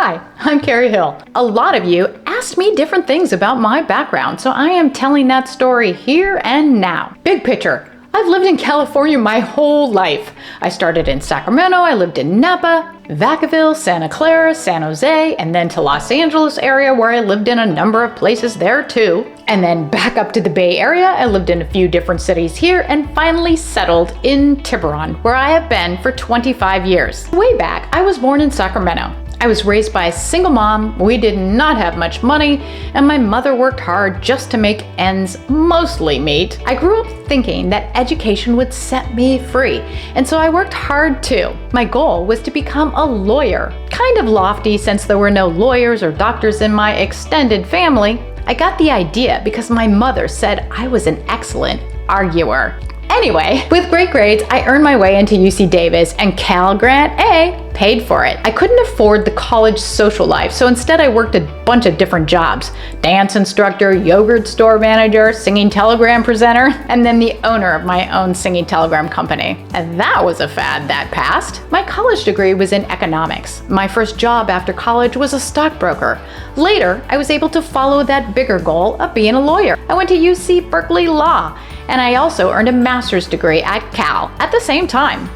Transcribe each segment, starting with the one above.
Hi, I'm Karrie Hill. A lot of you asked me different things about my background, so I am telling that story here and now. Big picture. I've lived in California my whole life. I started in Sacramento, I lived in Napa, Vacaville, Santa Clara, San Jose, and then to Los Angeles area where I lived in a number of places there too. And then back up to the Bay Area, I lived in a few different cities here and finally settled in Tiburon, where I have been for 25 years. Way back, I was born in Sacramento. I was raised by a single mom, we did not have much money, and my mother worked hard just to make ends mostly meet. I grew up thinking that education would set me free, and so I worked hard too. My goal was to become a lawyer. Kind of lofty since there were no lawyers or doctors in my extended family. I got the idea because my mother said I was an excellent arguer. Anyway, with great grades, I earned my way into UC Davis, and Cal Grant A paid for it. I couldn't afford the college social life, so instead I worked a bunch of different jobs. Dance instructor, yogurt store manager, singing telegram presenter, and then the owner of my own singing telegram company. And that was a fad that passed. My college degree was in economics. My first job after college was a stockbroker. Later, I was able to follow that bigger goal of being a lawyer. I went to UC Berkeley Law, and I also earned a master's degree at Cal at the same time.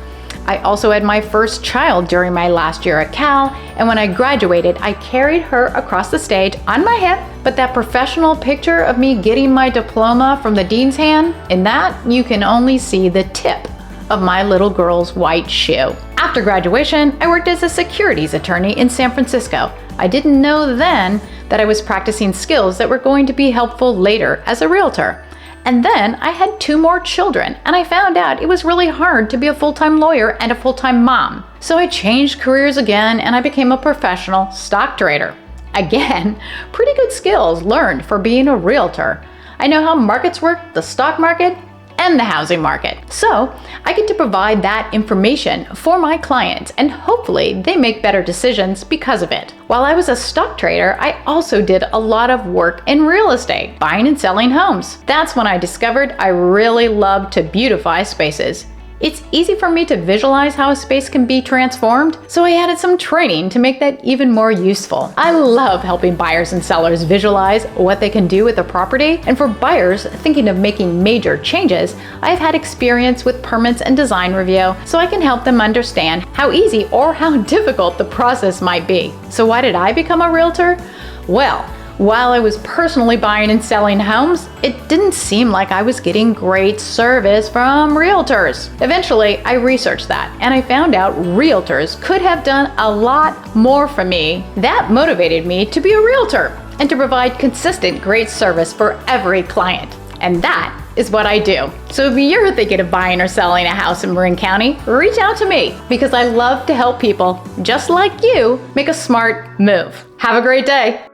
I also had my first child during my last year at Cal, and when I graduated, I carried her across the stage on my hip, but that professional picture of me getting my diploma from the dean's hand, in that you can only see the tip of my little girl's white shoe. After graduation, I worked as a securities attorney in San Francisco. I didn't know then that I was practicing skills that were going to be helpful later as a realtor. And then I had 2 more children, and I found out it was really hard to be a full-time lawyer and a full-time mom. So I changed careers again, and I became a professional stock trader. Again, pretty good skills learned for being a realtor. I know how markets work, the stock market, and the housing market. So I get to provide that information for my clients, and hopefully they make better decisions because of it. While I was a stock trader, I also did a lot of work in real estate, buying and selling homes. That's when I discovered I really love to beautify spaces. It's easy for me to visualize how a space can be transformed, so I added some training to make that even more useful. I love helping buyers and sellers visualize what they can do with a property, and for buyers thinking of making major changes, I've had experience with permits and design review, so I can help them understand how easy or how difficult the process might be. So why did I become a realtor? Well, while I was personally buying and selling homes, it didn't seem like I was getting great service from realtors. Eventually, I researched that, and I found out realtors could have done a lot more for me. That motivated me to be a realtor and to provide consistent great service for every client. And that is what I do. So if you're thinking of buying or selling a house in Marin County, reach out to me because I love to help people just like you make a smart move. Have a great day.